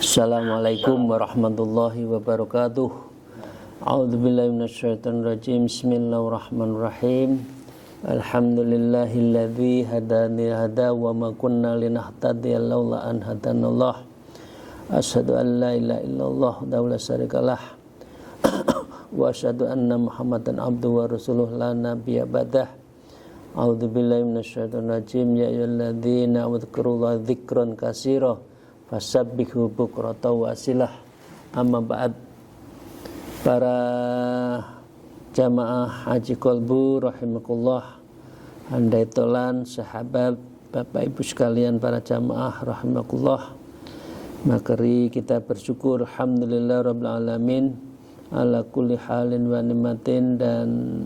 Assalamualaikum warahmatullahi wabarakatuh. A'udzubillahi minasyaitonir rajim. Bismillahirrahmanirrahim. Alhamdulillahilladzi hadani hada wa ma kunna linahtadiya laula an hadanallah. Asyhadu an la ilaha illallah wa la syarikalah. Wa asyhadu anna Muhammadan abduhu wa rasuluh la nabiyya ba'dah. A'udzubillahi minasyaitonir rajim. Ya ayyuhalladzina amanu dzikran katsira fasabbihu bukrata wasilah. Amma ba'd. Para jamaah Haji Kolbu rahimakumullah, handai tolan sahabat, Bapak Ibu sekalian para jamaah rahimakumullah, makari kita bersyukur alhamdulillah rabbil alamin ala kulli halin wa ni'matin, dan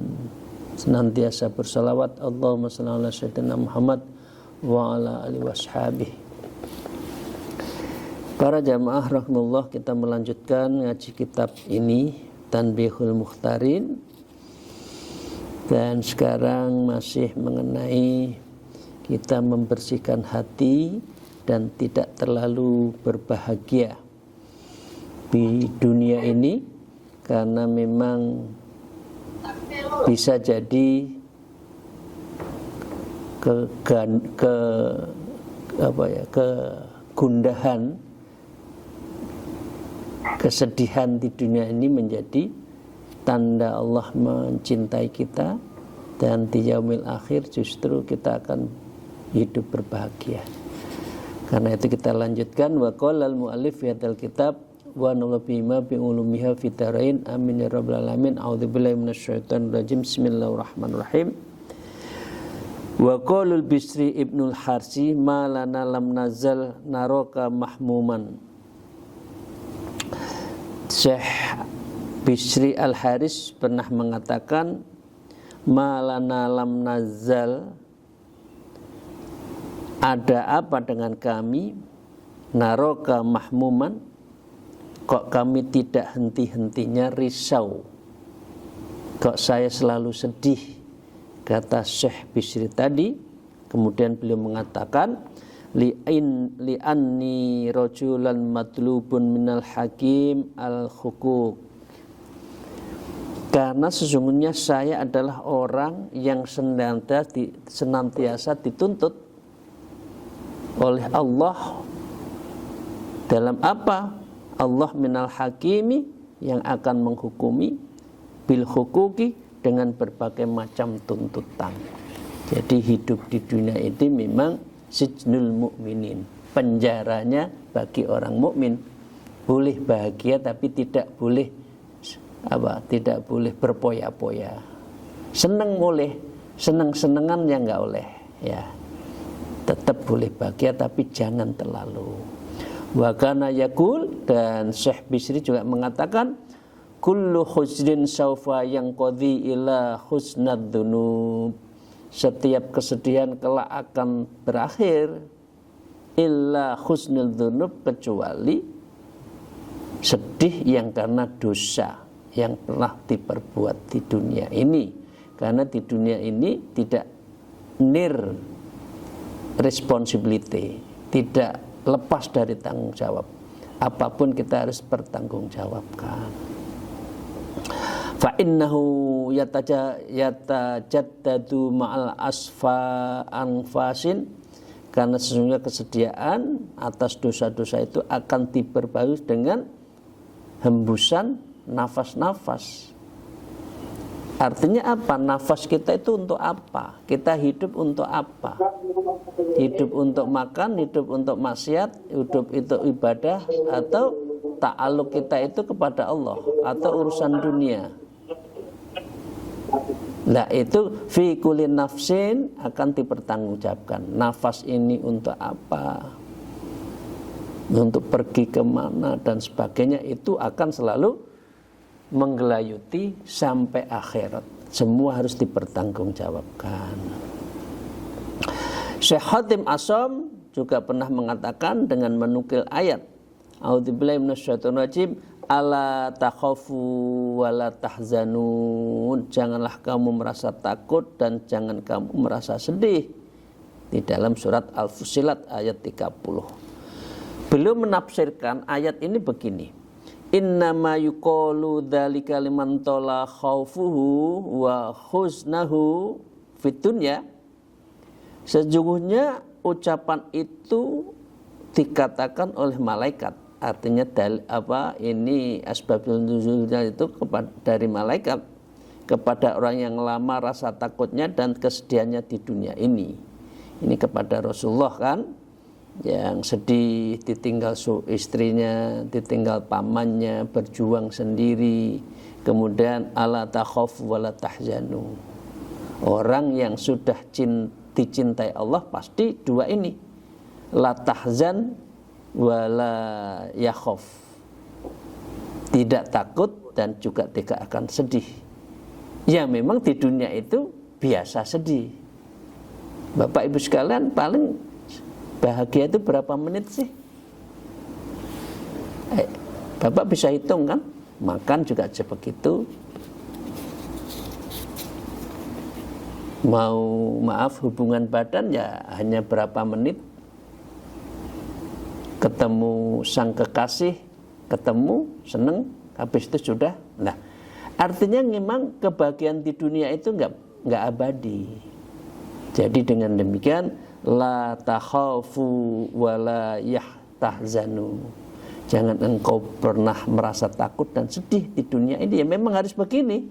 senantiasa bersalawat Allahumma shalli ala sayyidina Muhammad wa ala alihi washabihi. Para jamaah rahimahullah, kita melanjutkan ngaji kitab ini Tanbihul Mukhtarin, dan sekarang masih mengenai kita membersihkan hati dan tidak terlalu berbahagia di dunia ini, karena memang bisa jadi kegundahan, kesedihan di dunia ini menjadi tanda Allah mencintai kita, dan di yaumil akhir justru kita akan hidup berbahagia. Karena itu kita lanjutkan, wa qala al-mu'allif fi hadzal kitab wa nulabima bi ulumiha fi darain amin ya rabbal alamin. A'udzubillahi minasyaitonir rajim. Bismillahirrahmanirrahim. Wa qala al-Bisri ibnul Harsi ma lana lam nazal naraka mahmuman. Syekh Bisri Al-Haris pernah mengatakan, malana lam nazal, ada apa dengan kami, naroka mahmuman, kok kami tidak henti-hentinya risau, kok saya selalu sedih, kata Syekh Bisri tadi. Kemudian beliau mengatakan, li'anni rajulan matlubun minal hakim al-hukuk, karena sesungguhnya saya adalah orang yang senantiasa dituntut oleh Allah. Dalam apa? Allah minal hakimi, yang akan menghukumi, bil hukuki, dengan berbagai macam tuntutan. Jadi hidup di dunia ini memang sijnul mukminin, penjaranya bagi orang mukmin. Boleh bahagia tapi tidak boleh berpoya-poya. Seneng boleh, seneng-senengan ya enggak oleh, ya. Tetap boleh bahagia tapi jangan terlalu. Wa kana yaqul, dan Syekh Bisri juga mengatakan, kullu husnin saufa yanqadhi ila husnad dzunub, setiap kesedihan kelak akan berakhir illa husnul dzunub, kecuali sedih yang karena dosa yang pernah diperbuat di dunia ini. Karena di dunia ini tidak near responsibility, tidak lepas dari tanggung jawab. Apapun kita harus bertanggungjawabkan. Fa innahu yatajaddadu ma'al anfasin, karena sesungguhnya kesediaan atas dosa-dosa itu akan diperbarui dengan hembusan nafas-nafas. Artinya apa? Nafas kita itu untuk apa? Kita hidup untuk apa? Hidup untuk makan, hidup untuk maksiat, hidup itu ibadah, atau ta'aluk kita itu kepada Allah, atau urusan dunia. Nah itu fi kulli nafsin akan dipertanggungjawabkan. Nafas ini untuk apa? Untuk pergi kemana dan sebagainya, itu akan selalu menggelayuti sampai akhirat. Semua harus dipertanggungjawabkan. Syekh Hatim Asham juga pernah mengatakan dengan menukil ayat A'udzubillahi minasyaitonir rajim, ala takhafu wala tahzanun, janganlah kamu merasa takut dan jangan kamu merasa sedih, di dalam surat Al-Fussilat ayat 30. Beliau menafsirkan ayat ini begini, innama yuqalu dzalika liman tala khaufuhu wa huznahu fid dunya, sesungguhnya ucapan itu dikatakan oleh malaikat. Artinya ini asbabul nuzulnya itu dari malaikat kepada orang yang lama rasa takutnya dan kesedihannya di dunia ini. Ini kepada Rasulullah kan, yang sedih ditinggal istrinya, ditinggal pamannya, berjuang sendiri. Kemudian ala takhafu wala tahzanu. Orang yang sudah dicintai Allah pasti dua ini, la tahzan wala yakhaf, tidak takut dan juga tidak akan sedih. Ya memang di dunia itu biasa sedih. Bapak Ibu sekalian, paling bahagia itu berapa menit sih? Bapak bisa hitung kan? Makan juga aja begitu. Hubungan badan ya hanya berapa menit. Ketemu sang kekasih, ketemu, seneng, habis itu sudah. Nah, artinya memang kebahagiaan di dunia itu enggak abadi. Jadi dengan demikian, la takhafu wa la yahtahzanu. Jangan engkau pernah merasa takut dan sedih di dunia ini. Ya memang harus begini.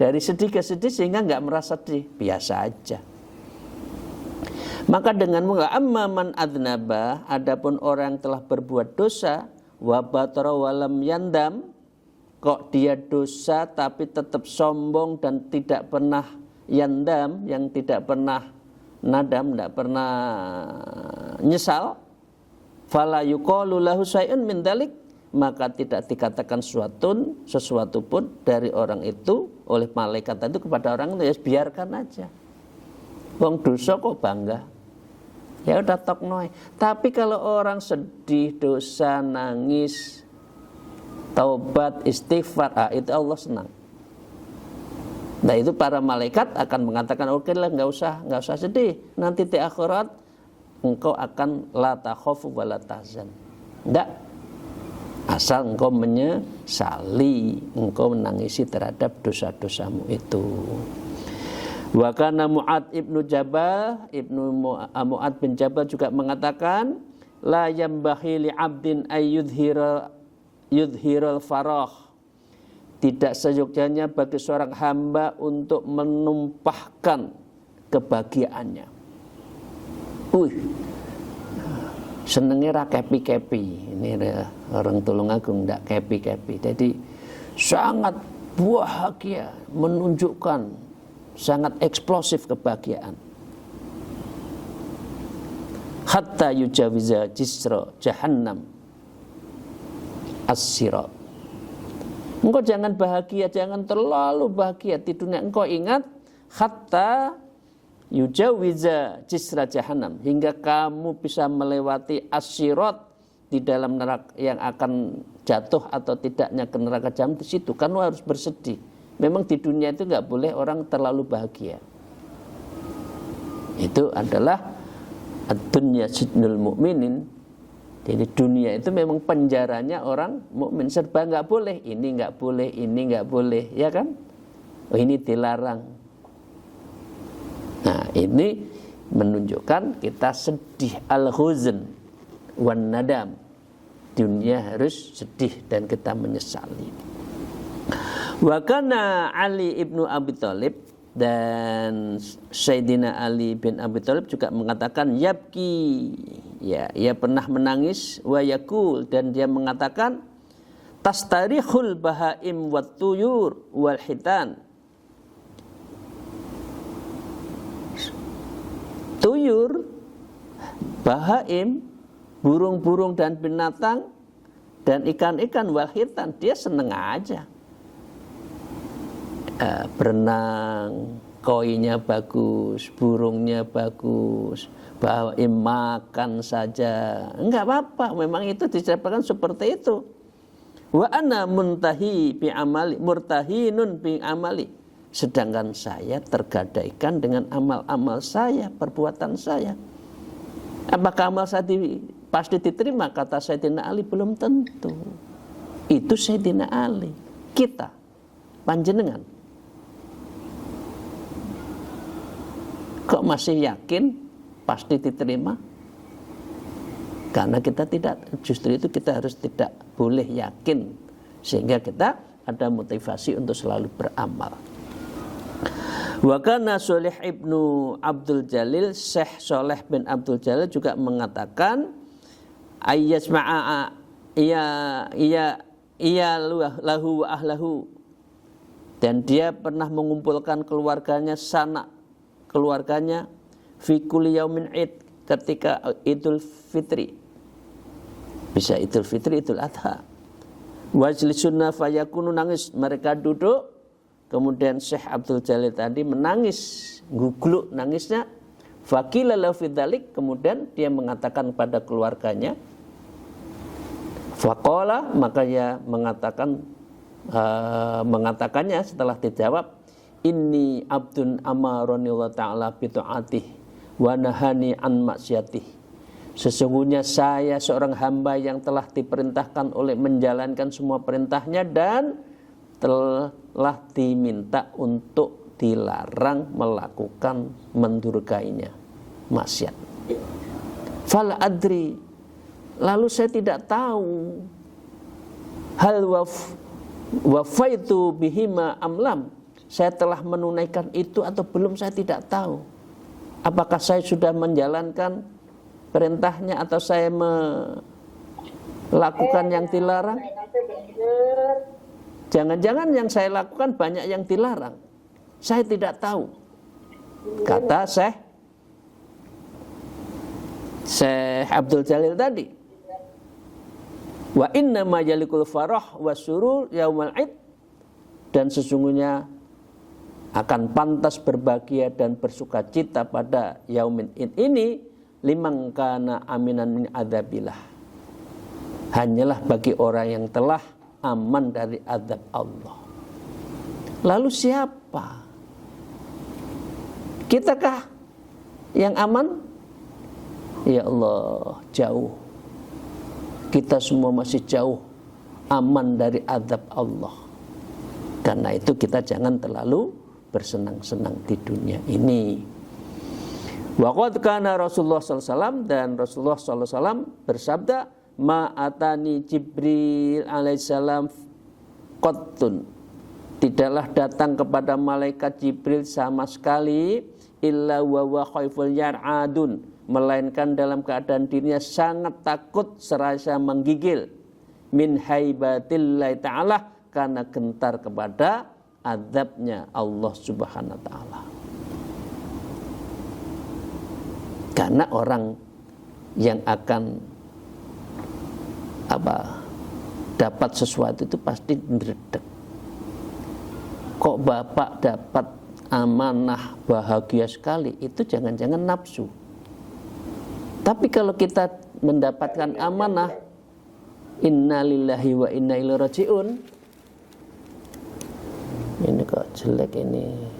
Dari sedih ke sedih sehingga enggak merasa sedih, biasa aja. Maka dengan amman adnaba, adapun orang yang telah berbuat dosa, wa batara walam yandam, kok dia dosa tapi tetap sombong dan tidak pernah yandam, yang tidak pernah nadam, tidak pernah nyesal, fala yuqalu lahu syai'un min dzalik, maka tidak dikatakan sesuatu pun dari orang itu oleh malaikat itu kepada orang itu, ya biarkan aja. Wong dosa kok bangga. Ya udah tok noy. Tapi kalau orang sedih, dosa, nangis, taubat, istighfar, itu Allah senang. Nah itu para malaikat akan mengatakan, oke lah, nggak usah sedih. Nanti di akhirat engkau akan la takhafu wa la tahzan. Enggak. Asal engkau menyesali, engkau menangisi terhadap dosa-dosamu itu. Wa kana Mu'ad ibnu Jabal, Mu'ad bin Jabal juga mengatakan, la yambahi li 'abdin ay yudhiral farah. Tidak seyogyanya bagi seorang hamba untuk menumpahkan kebahagiaannya. Senengnya ra kepi-kepi. Ini orang Tulungagung ndak kepi-kepi. Jadi sangat bahagia, menunjukkan sangat eksplosif kebahagiaan. Hatta yujawiza jisra jahannam as-sirat. Engkau jangan bahagia, jangan terlalu bahagia di dunia. Engkau ingat hatta yujawiza jisra jahannam, hingga kamu bisa melewati as-sirat, di dalam neraka yang akan jatuh atau tidaknya ke neraka jahanam. Di situ kamu harus bersedih. Memang di dunia itu nggak boleh orang terlalu bahagia. Itu adalah ad-dunya sijnul mu'minin. Jadi dunia itu memang penjaranya orang mukmin, serba nggak boleh. Ini nggak boleh, ini nggak boleh, ya kan? Oh, ini dilarang. Nah ini menunjukkan kita sedih, al-huzn wan nadam. Dunia harus sedih dan kita menyesali. Wa kana Ali ibnu Abi Thalib, dan Sayyidina Ali bin Abi Thalib juga mengatakan yabki, ya, ia pernah menangis, wa yakul, dan dia mengatakan tastarihul bahaim wat tuyur wal hitan. Tuyur, bahaim, burung-burung dan binatang, dan ikan-ikan, wal hitan, dia seneng aja. berenang, koinya bagus, burungnya bagus, bawain makan saja, enggak apa-apa, memang itu diciptakan seperti itu. Wa ana muntahi bi amali, murtahinun bi amali, sedangkan saya tergadaikan dengan amal-amal saya, perbuatan saya. Apakah amal saya pasti diterima? Kata Sayyidina Ali, belum tentu. Itu Sayyidina Ali. Kita, panjenengan, kok masih yakin pasti diterima? Karena kita tidak, justru itu kita harus tidak boleh yakin, sehingga kita ada motivasi untuk selalu beramal. Wa kana Sholih ibnu Abdul Jalil, Syekh Sholih bin Abdul Jalil juga mengatakan, ayyasma'a iya lahu wa ahlahu, dan dia pernah mengumpulkan keluarganya, sanak keluarganya, fi kulli yaumin id, ketika Idul Fitri, bisa Idul Fitri, Idul Adha. Wajlisunna fayakunu, nangis mereka duduk, kemudian Syekh Abdul Jalil tadi menangis, gugluk nangisnya. Faqila lahu fidzalik, kemudian dia mengatakan kepada keluarganya, faqala, maka dia mengatakannya setelah dijawab, inni abdun amaroni wa ta'ala bi ta'atih wa nahani an maksiatih. Sesungguhnya saya seorang hamba yang telah diperintahkan oleh menjalankan semua perintahnya dan telah diminta untuk dilarang melakukan mendurgainya, maksiat. Fala adri, lalu saya tidak tahu, hal wafaitu bihima amlam, saya telah menunaikan itu atau belum, saya tidak tahu. Apakah saya sudah menjalankan perintahnya atau saya melakukan yang dilarang? Jangan-jangan yang saya lakukan banyak yang dilarang, saya tidak tahu. Kata Syekh Abdul Jalil tadi, wa inna ma yalikul farah wa surur yaumal id, dan sesungguhnya akan pantas berbahagia dan bersukacita pada yaumin id ini, liman kana aminan min adzabillah, hanyalah bagi orang yang telah aman dari azab Allah. Lalu siapa? Kitakah yang aman? Ya Allah, jauh. Kita semua masih jauh aman dari azab Allah. Karena itu kita jangan terlalu bersenang-senang di dunia ini. Wa qad kana Rasulullah sallallahu alaihi wasallam, dan Rasulullah sallallahu alaihi wasallam bersabda, ma atani Jibril alaihissalam qattun, tidaklah datang kepada malaikat Jibril sama sekali, illa wa huwa khaiful yar'adun, melainkan dalam keadaan dirinya sangat takut serasa menggigil, min haibatillahi ta'ala, karena gentar kepada azabnya Allah subhanahu wa ta'ala. Karena orang yang akan dapat sesuatu itu pasti ndredeg. Kok bapak dapat amanah bahagia sekali, itu jangan-jangan nafsu. Tapi kalau kita mendapatkan amanah, innalillahi wa inna ilaihi rajiun. Ini kok jelek ini.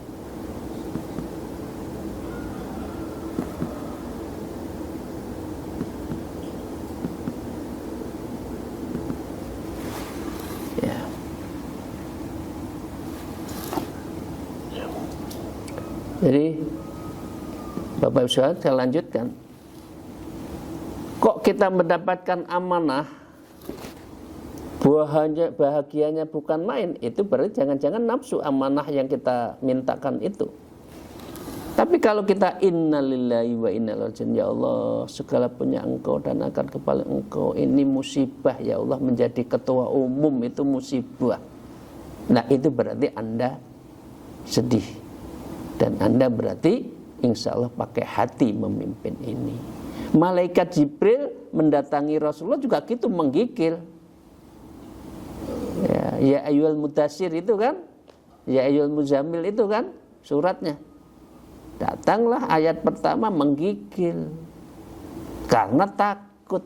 Jadi Bapak Ibu Saudara, saya lanjutkan. Kok kita mendapatkan amanah, bahagianya bukan main, itu berarti jangan-jangan nafsu amanah yang kita mintakan itu. Tapi kalau kita innalillahi wa inna ilaihi raji'un, ya Allah, segala punya Engkau dan akan kepada Engkau, ini musibah ya Allah, menjadi ketua umum itu musibah. Nah itu berarti Anda sedih. Dan Anda berarti insya Allah pakai hati memimpin ini. Malaikat Jibril mendatangi Rasulullah juga gitu, menggigil. Ya ayyuhal mudassir itu kan, Ya ayyuhal muzammil itu kan suratnya. Datanglah ayat pertama menggigil karena takut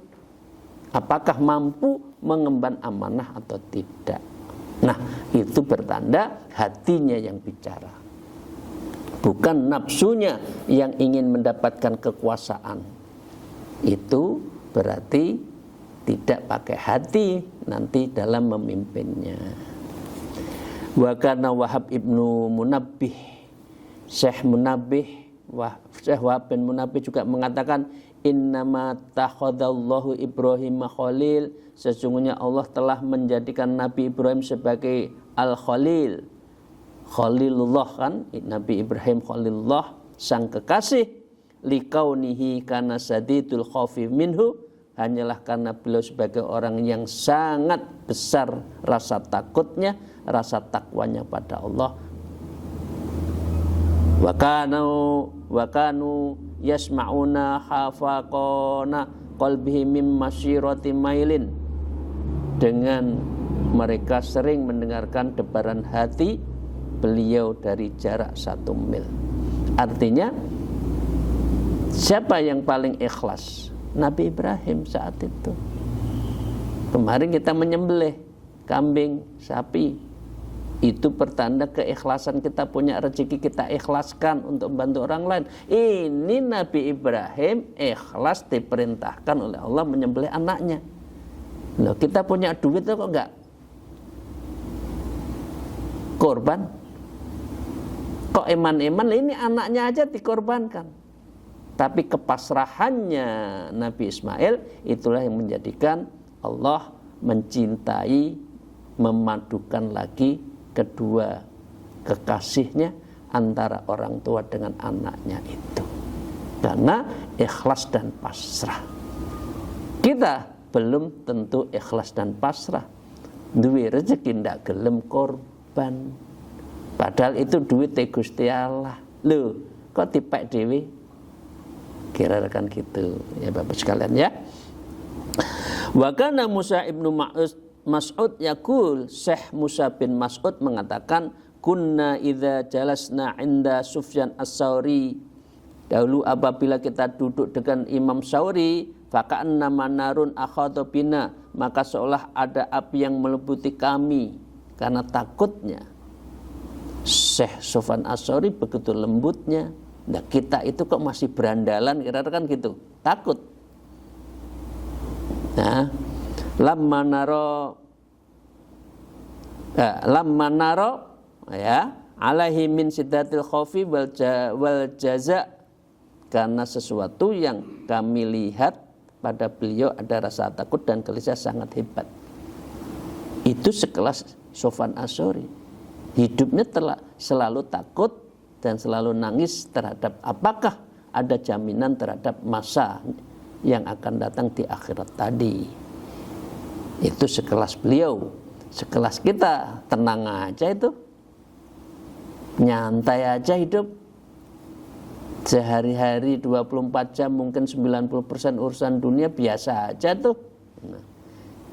apakah mampu mengemban amanah atau tidak. Nah, itu bertanda hatinya yang bicara, bukan nafsunya yang ingin mendapatkan kekuasaan. Itu berarti tidak pakai hati nanti dalam memimpinnya. Wa kana Wahab ibnu Munabbih, Syekh Wahab bin Munabbih juga mengatakan, innama takhadallahu Ibrahim khalil, sesungguhnya Allah telah menjadikan Nabi Ibrahim sebagai al-khalil. Khalilullah kan, Nabi Ibrahim Khalilullah, sang kekasih, likaunihi kana sadidul khaufi minhu, hanyalah karena beliau sebagai orang yang sangat besar rasa takutnya, rasa takwanya pada Allah. Wa kanu yasma'una hafaqana qalbihi mim masyirati mailin, dengan mereka sering mendengarkan debaran hati beliau dari jarak 1 mil. Artinya siapa yang paling ikhlas? Nabi Ibrahim saat itu. Kemarin kita menyembelih kambing, sapi, itu pertanda keikhlasan kita, punya rezeki kita ikhlaskan untuk membantu orang lain. Ini Nabi Ibrahim ikhlas diperintahkan oleh Allah menyembelih anaknya. Loh, kita punya duit kok enggak korban? Kok eman-eman, ini anaknya aja dikorbankan. Tapi kepasrahannya Nabi Ismail itulah yang menjadikan Allah mencintai, memadukan lagi kedua kekasihnya antara orang tua dengan anaknya itu, karena ikhlas dan pasrah. Kita belum tentu ikhlas dan pasrah, duwe rezeki ndak gelem korban, padahal itu duit Gusti Allah. Lho, kok dipek dhewe? Kira-kira gitu ya Bapak sekalian ya. Wa kana Musa ibnu Mas'ud yaqul, Syekh Musa bin Mas'ud mengatakan, kunna idza jalasna inda Sufyan as-Sauri, dahulu apabila kita duduk dengan Imam Sauri, faka'anna manarun akhadha bina, maka seolah ada api yang meliputi kami, karena takutnya Syekh Sufyan as-Sauri begitu lembutnya. Nah, kita itu kok masih berandalan, kira-kira kan gitu, takut. Nah, lamma naro ya alaihi min siddatil khaufi wal jaza, karena sesuatu yang kami lihat pada beliau ada rasa takut dan gelisah sangat hebat. Itu sekelas Sufyan as-Sauri, hidupnya selalu takut dan selalu nangis terhadap apakah ada jaminan terhadap masa yang akan datang di akhirat tadi. Itu sekelas beliau. Sekelas kita tenang aja, itu nyantai aja hidup. Sehari-hari 24 jam mungkin 90% urusan dunia biasa aja tuh. Nah,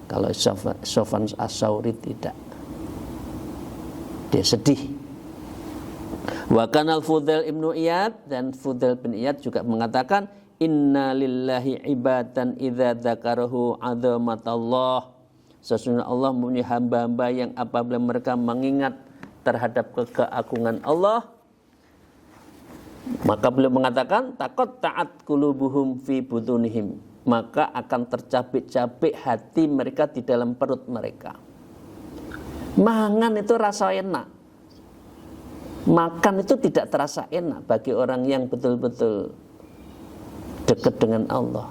kalau Sufyan as-Sauri tidak, dia sedih. Wa kanal Fudail ibnu Iyad, dan Fudail bin Iyad juga mengatakan, inna lillahi ibadan idza dzakarahu azamatallah, sesungguhnya Allah mempunyai hamba-hamba yang apabila mereka mengingat terhadap keagungan Allah, maka beliau mengatakan takut taat qulubuhum fi butunihim, maka akan tercabik-cabik hati mereka di dalam perut mereka. Mangan itu rasa enak, makan itu tidak terasa enak bagi orang yang betul-betul dekat dengan Allah.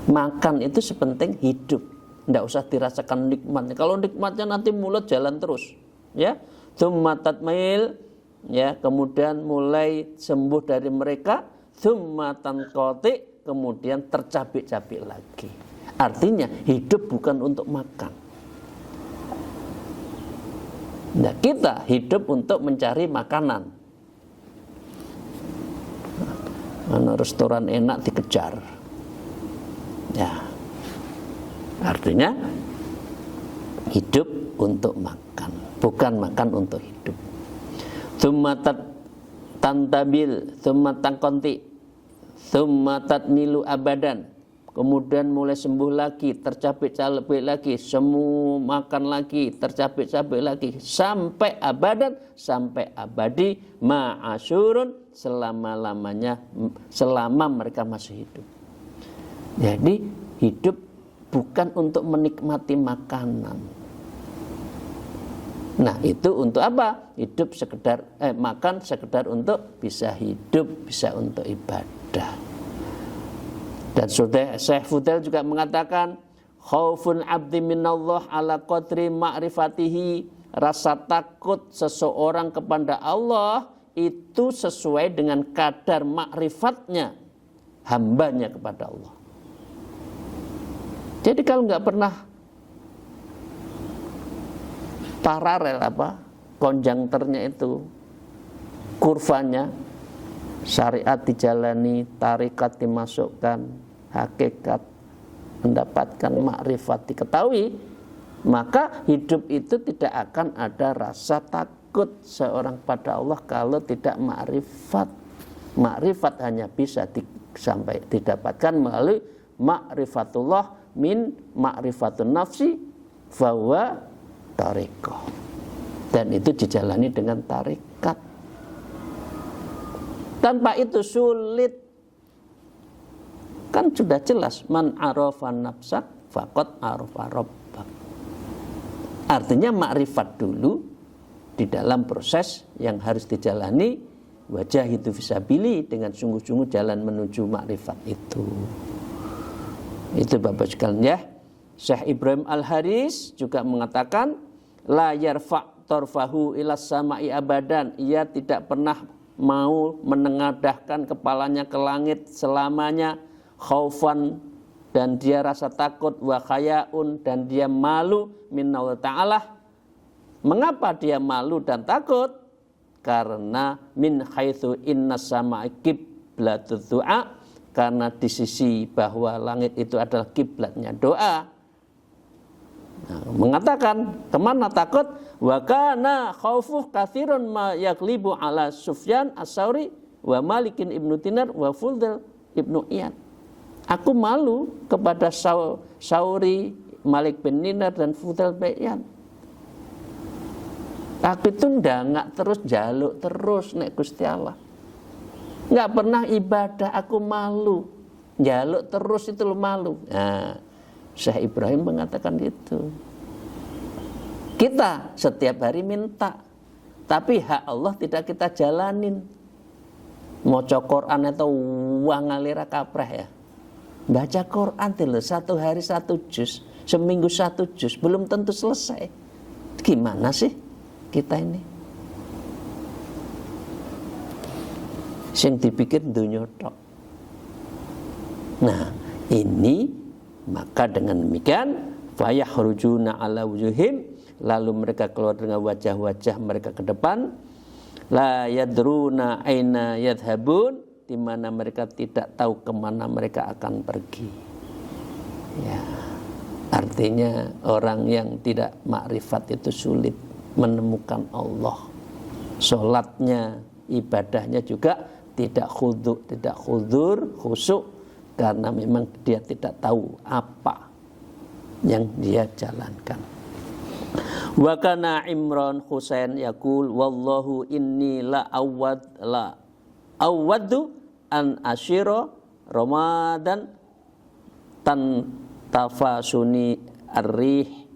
Makan itu sepenting hidup, tidak usah dirasakan nikmatnya. Kalau nikmatnya nanti mulut jalan terus, ya. Tsumma tatmail, ya, kemudian mulai sembuh dari mereka. Tsumma tanqati, kemudian tercabik-cabik lagi. Artinya hidup bukan untuk makan. Nah, kita hidup untuk mencari makanan. Mana restoran enak dikejar. Ya. Artinya hidup untuk makan, bukan makan untuk hidup. Tsumma tantabil, tsumma tangkonti, tsumma tatmilu abadan. Kemudian mulai sembuh lagi, tercapek-capek lagi, semu makan lagi, tercapek-capek lagi, sampai abadan, sampai abadi, ma'asyurun, selama-lamanya, selama mereka masih hidup. Jadi hidup bukan untuk menikmati makanan. Nah, itu untuk apa? Hidup sekedar makan sekedar untuk bisa hidup, bisa untuk ibadah. Dan Syekh Fudail juga mengatakan, khaufun abdi minallah ala qadri ma'rifatihi, rasa takut seseorang kepada Allah itu sesuai dengan kadar makrifatnya hambanya kepada Allah. Jadi kalau nggak pernah paralel konjangternya itu, kurvanya, syariat dijalani, tarikat dimasukkan, hakikat mendapatkan, makrifat diketahui, maka hidup itu tidak akan ada rasa takut seorang pada Allah kalau tidak makrifat. Makrifat hanya bisa didapatkan melalui makrifatullah min makrifatun nafsi fahuwa tariqah. Dan itu dijalani dengan tarikat. Tanpa itu sulit. Kan sudah jelas, man arafa nafsak faqad arafa rabbak. Artinya makrifat dulu di dalam proses yang harus dijalani, wajah itu fisabili, dengan sungguh-sungguh jalan menuju makrifat itu. Itu Bapak sekalian ya. Syekh Ibrahim Al-Haris juga mengatakan, la yarfa' tarfahu ilas sama'i abadan. Ia tidak pernah mau menengadahkan kepalanya ke langit selamanya, khaufan, dan dia rasa takut, wa khayaun, dan dia malu minallah ta'ala. Mengapa dia malu dan takut? Karena min haitsu inna sama'a qiblatud du'a, karena di sisi bahwa langit itu adalah kiblatnya doa. Nah, mengatakan kemana takut? Wa kana khaufuh katsirun ma yaglibu ala Sufyan as-Sauri wa Malikin ibnu Dinar wa Fudail ibnu Iyad. Aku malu kepada Sauri, Malik bin Dinar dan Fudail bin Iyad. Aku itu ndangak terus, jaluk terus nek Gusti Allah. Enggak pernah ibadah, aku malu. Jaluk terus itu lo malu. Nah, Syekh Ibrahim mengatakan gitu. Kita setiap hari minta, tapi hak Allah tidak kita jalanin. Maca Quran itu uang ngalira kaprah ya. Baca Quran itu satu hari satu juz, seminggu satu juz, belum tentu selesai. Gimana sih kita ini? Sing dipikir dunya tok. Nah, ini maka dengan demikian fayahrujuna ala wujuhim, lalu mereka keluar dengan wajah-wajah mereka ke depan, la yadruna aina yadhabun, di mana mereka tidak tahu kemana mereka akan pergi. Ya, artinya orang yang tidak makrifat itu sulit menemukan Allah. Salatnya, ibadahnya juga tidak khudu, tidak khudur, khusyuk, karena memang dia tidak tahu apa yang dia jalankan. Wa kana Imran Husain yaqul wallahu inni la awwaddu an asyira ramadan tan tafasuni arrih.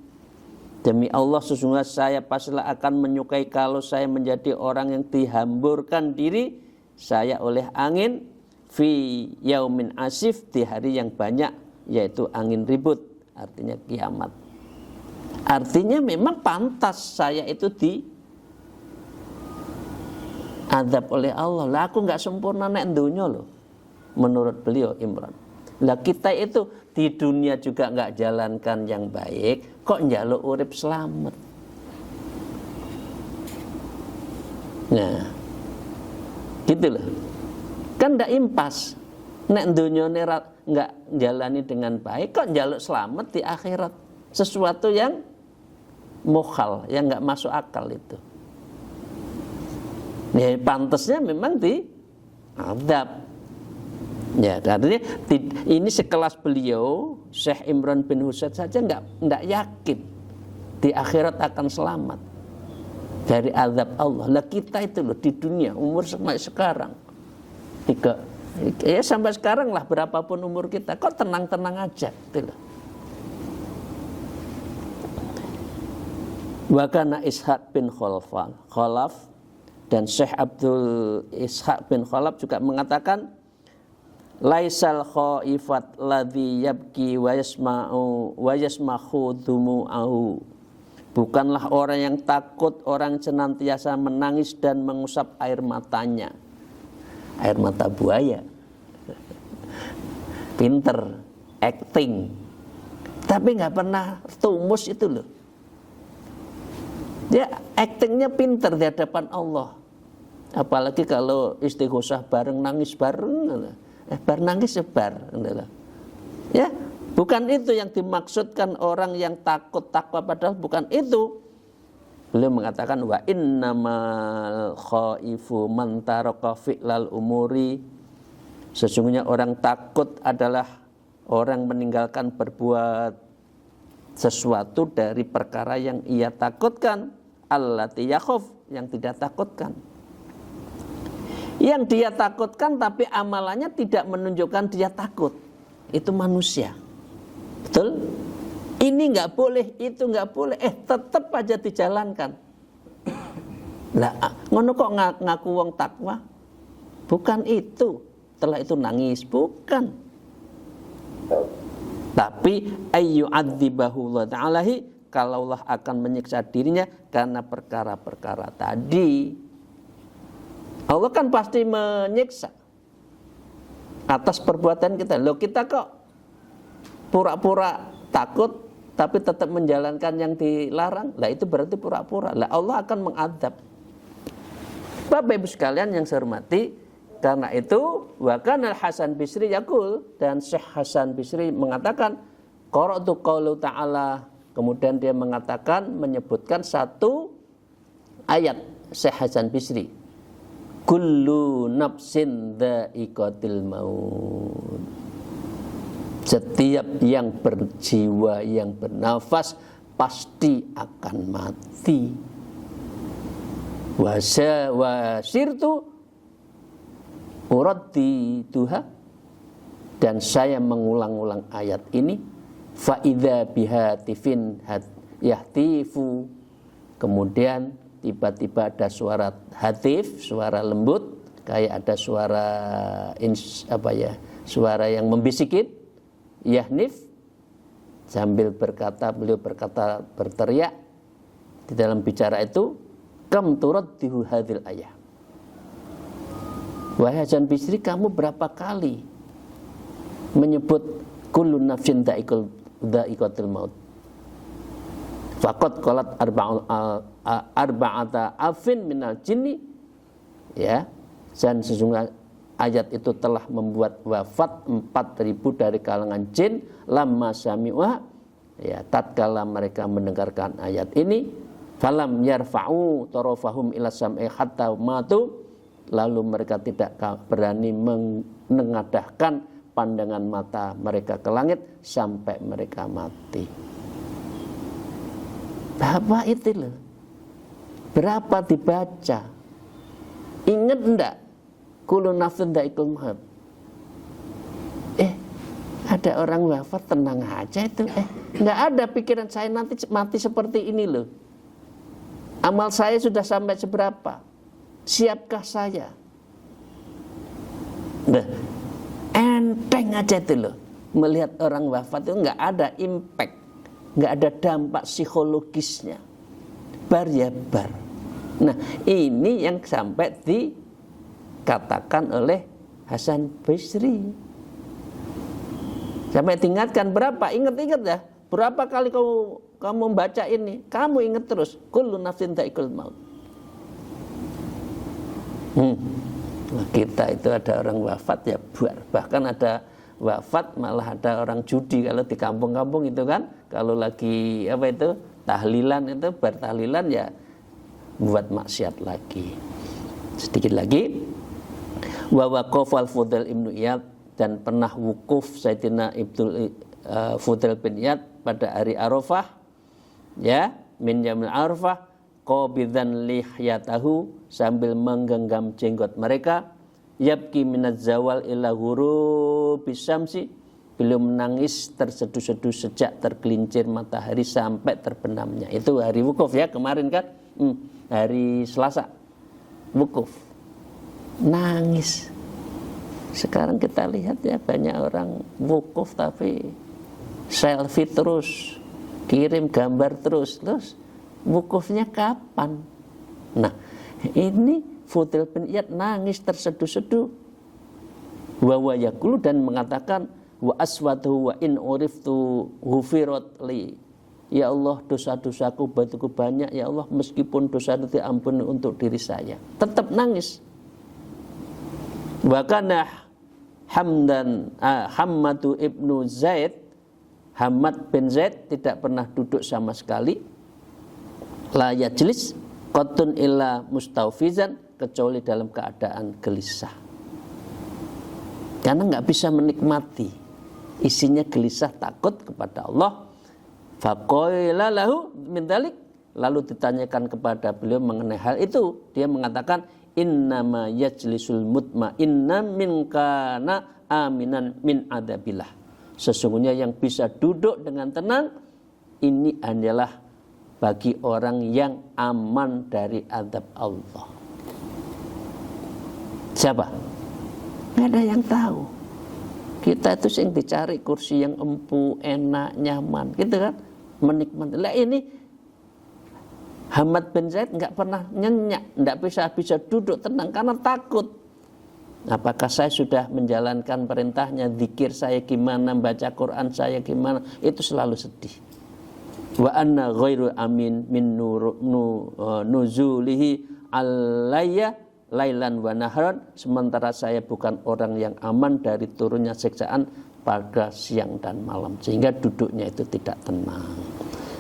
Demi Allah, sesungguhnya saya pastilah akan menyukai kalau saya menjadi orang yang dihamburkan diri saya oleh angin fi yaumin asif, di hari yang banyak, yaitu angin ribut, artinya kiamat. Artinya memang pantas saya itu diazab oleh Allah. Lah aku nggak sempurna nek dunya loh, menurut beliau Imran. Lah kita itu di dunia juga nggak jalankan yang baik, kok njaluk urip selamat. Nah, gitu loh. Kan ndak impas. Nek dunyane nggak jalani dengan baik, kok njaluk selamat di akhirat. Sesuatu yang mukhal, yang nggak masuk akal itu. Ya, pantasnya memang diadab. Ya, artinya ini sekelas beliau Syekh Imran bin Husain saja enggak yakin di akhirat akan selamat dari azab Allah. Lah kita itu loh di dunia umur sampai sekarang sampai sekarang lah berapapun umur kita kok tenang-tenang aja gitu loh. Wa kana Ishaq bin Khalaf dan Syekh Abdul Ishaq bin Khalaf juga mengatakan laisal khaifat ladzi yabki wa yasma'u dhumu'ahu. Bukanlah orang yang takut orang senantiasa menangis dan mengusap air matanya. Air mata buaya. Pinter, acting. Tapi enggak pernah tumus itu loh. Dia actingnya pinter di hadapan Allah. Apalagi kalau istighosah bareng, nangis bareng. Bar nangis sebar. Ya, bukan itu yang dimaksudkan orang yang takut takwa, padahal bukan itu. Beliau mengatakan wa innamal khaifu man taraka fi'lal umuri. Sesungguhnya orang takut adalah orang meninggalkan berbuat sesuatu dari perkara yang ia takutkan. Allati yakhuf, yang tidak takutkan. Yang dia takutkan tapi amalannya tidak menunjukkan dia takut. Itu manusia. Betul? Ini enggak boleh, itu enggak boleh. Tetap aja dijalankan. Lah, ngono kok ngaku wong takwa? Bukan itu. Setelah itu nangis, bukan. Tapi ayyu'adzibahu Allah ta'alahi, kalau Allah akan menyiksa dirinya karena perkara-perkara tadi. Allah kan pasti menyiksa atas perbuatan kita. Loh, kita kok pura-pura takut tapi tetap menjalankan yang dilarang? Lah itu berarti pura-pura. Lah Allah akan mengadab. Bapak Ibu sekalian yang saya hormati, karena itu wa kana Hasan Bisri yaqul, dan Syekh Hasan Bisri mengatakan qara'tu qaulu ta'ala. Kemudian dia mengatakan, menyebutkan satu ayat Syekh Hasan Bisri. Kullu nafsin dha'iqatil maut. Setiap yang berjiwa, yang bernafas pasti akan mati. Wa sirtu uraddi duha, dan saya mengulang-ulang ayat ini. Fa idza bihatifin yahtifu. Kemudian tiba-tiba ada suara hatif, suara lembut, kayak ada suara suara yang membisikin, yahnif. Sambil beliau berkata berteriak di dalam bicara itu, kam turaddihu hadhil ayah. Wahai Hasan Bisri, kamu berapa kali menyebut kullu nafsin dha'iqatul maut? Faqad qalat arba'ata afin minal jinni, ya, dan sesungguhnya ayat itu telah membuat wafat 4.000 dari kalangan jin lamma sami'uha, ya, tatkala mereka mendengarkan ayat ini, falam yarfa'u tarafahum ila sam'i hatta matu, lalu mereka tidak berani menengadahkan pandangan mata mereka ke langit sampai mereka mati. Bapak itu loh, berapa dibaca? Ingat enggak? Kullu nafsin dha'iqatul maut. Ada orang wafat, tenang aja itu. Enggak ada pikiran saya nanti mati seperti ini loh. Amal saya sudah sampai seberapa? Siapkah saya? Nah, enteng aja itu loh. Melihat orang wafat itu enggak ada impact, enggak ada dampak psikologisnya. Bar ya bar. Nah, ini yang sampai dikatakan oleh Hasan Bisri. Sampai diingatkan berapa? Ingat-ingat ya. Berapa kali kamu membaca ini? Kamu ingat terus. Kullu nafsin dha'iqatul maut. Nah, kita itu ada orang wafat ya buar. Bahkan ada wafat malah ada orang judi kalau di kampung-kampung itu kan. Kalau lagi tahlilan itu bertahlilan ya buat maksiat lagi. Sedikit lagi, wa waqafal Fudail ibnu Iyad, dan pernah wukuf Sayyidina Fudail bin Iyad pada hari Arafah, ya, min yaumil Arafah, qabidan lihyatahu, sambil menggenggam jenggot mereka, yabki minaz zawal ila ghurubis syamsi, beliau menangis terseduh-seduh sejak tergelincir matahari sampai terbenamnya. Itu hari wukuf ya, kemarin kan, hari Selasa wukuf, nangis. Sekarang kita lihat ya, banyak orang wukuf tapi selfie terus, kirim gambar terus wukufnya kapan? Nah, ini Fudail bin Iyad nangis terseduh-seduh, wa yaqulu, dan mengatakan, wa aswatuhu wa in uriftu hufirat li, ya Allah, dosa-dosaku batuku banyak, ya Allah, meskipun dosa itu diampuni untuk diri saya, tetap nangis. Wa kana Hammadu ibnu Zaid, Hammad bin Zaid tidak pernah duduk sama sekali, la yajlis qatun illa mustawfizan, kecuali dalam keadaan gelisah, karena nggak bisa menikmati, isinya gelisah takut kepada Allah. Faqala lahu min dzalik, lalu ditanyakan kepada beliau mengenai hal itu, dia mengatakan, innama yajlisul mutma'inna min kana aminan min adabillah, sesungguhnya yang bisa duduk dengan tenang ini adalah bagi orang yang aman dari azab Allah. Siapa? Nggak ada yang tahu. Kita itu yang dicari kursi yang empuk, enak, nyaman, gitu kan, menikmati. Lah ini Hammad bin Zaid nggak pernah nyenyak, nggak bisa duduk tenang karena takut. Apakah saya sudah menjalankan perintahnya, zikir saya gimana, baca Quran saya gimana, itu selalu sedih. Wa anna ghairu amin min nuzulihi alayya lailan wa nahran, sementara saya bukan orang yang aman dari turunnya siksaan pada siang dan malam, sehingga duduknya itu tidak tenang.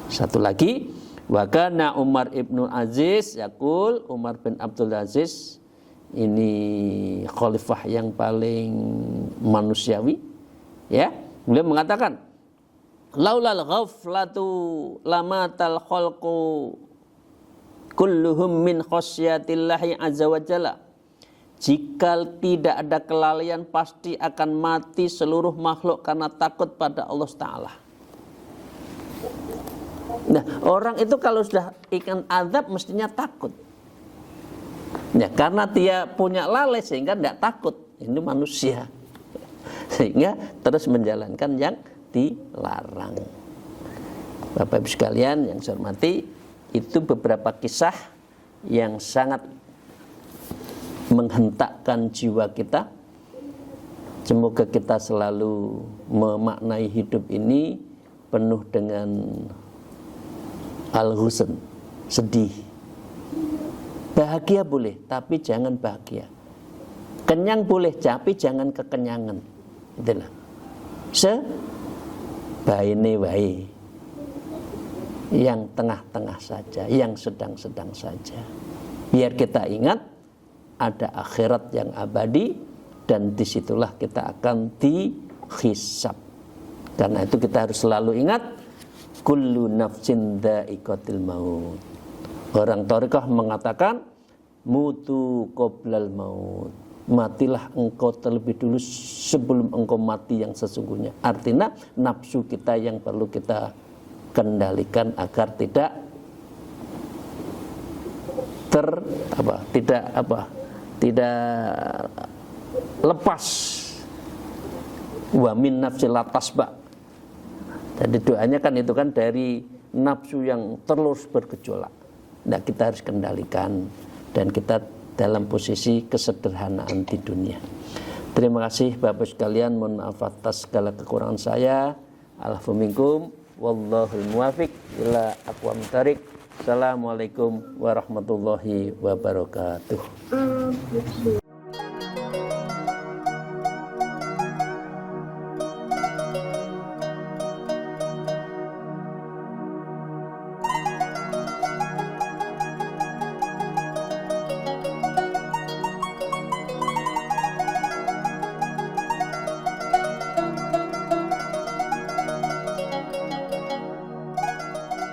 Satu lagi, wa kana Umar ibnu Aziz yaqul, Umar bin Abdul Aziz ini khalifah yang paling manusiawi, ya, beliau mengatakan, laulal ghaflatu lamatal khalqu kulluhum min khasyatillahi azza wa jalla, jika tidak ada kelalaian pasti akan mati seluruh makhluk karena takut pada Allah Ta'ala. Nah, orang itu kalau sudah ikan azab mestinya takut, ya, karena dia punya lalai sehingga tidak takut. Ini manusia, sehingga terus menjalankan yang dilarang. Bapak Ibu sekalian yang saya hormati, itu beberapa kisah yang sangat menghentakkan jiwa kita. Semoga kita selalu memaknai hidup ini penuh dengan al-husn, sedih. Bahagia boleh, tapi jangan bahagia. Kenyang boleh, tapi jangan kekenyangan. Itulah. Sebaine wae. Yang tengah-tengah saja, yang sedang-sedang saja. Biar kita ingat ada akhirat yang abadi, dan disitulah kita akan dihisab. Karena itu kita harus selalu ingat, kullu nafsin dha'iqatul maut. Orang Thariqah mengatakan, mutu qoblal maut, matilah engkau terlebih dulu sebelum engkau mati yang sesungguhnya. Artinya nafsu kita yang perlu kita kendalikan agar tidak tidak lepas. Wa min nafsi latasba. Jadi doanya kan itu kan dari nafsu yang terus bergejolak. Nah, kita harus kendalikan, dan kita dalam posisi kesederhanaan di dunia. Terima kasih Bapak sekalian, mohon maaf atas segala kekurangan saya. Alhamdulillah minkum. Wallahul muwafiq ila aqwamit thariq. Assalamualaikum warahmatullahi wabarakatuh.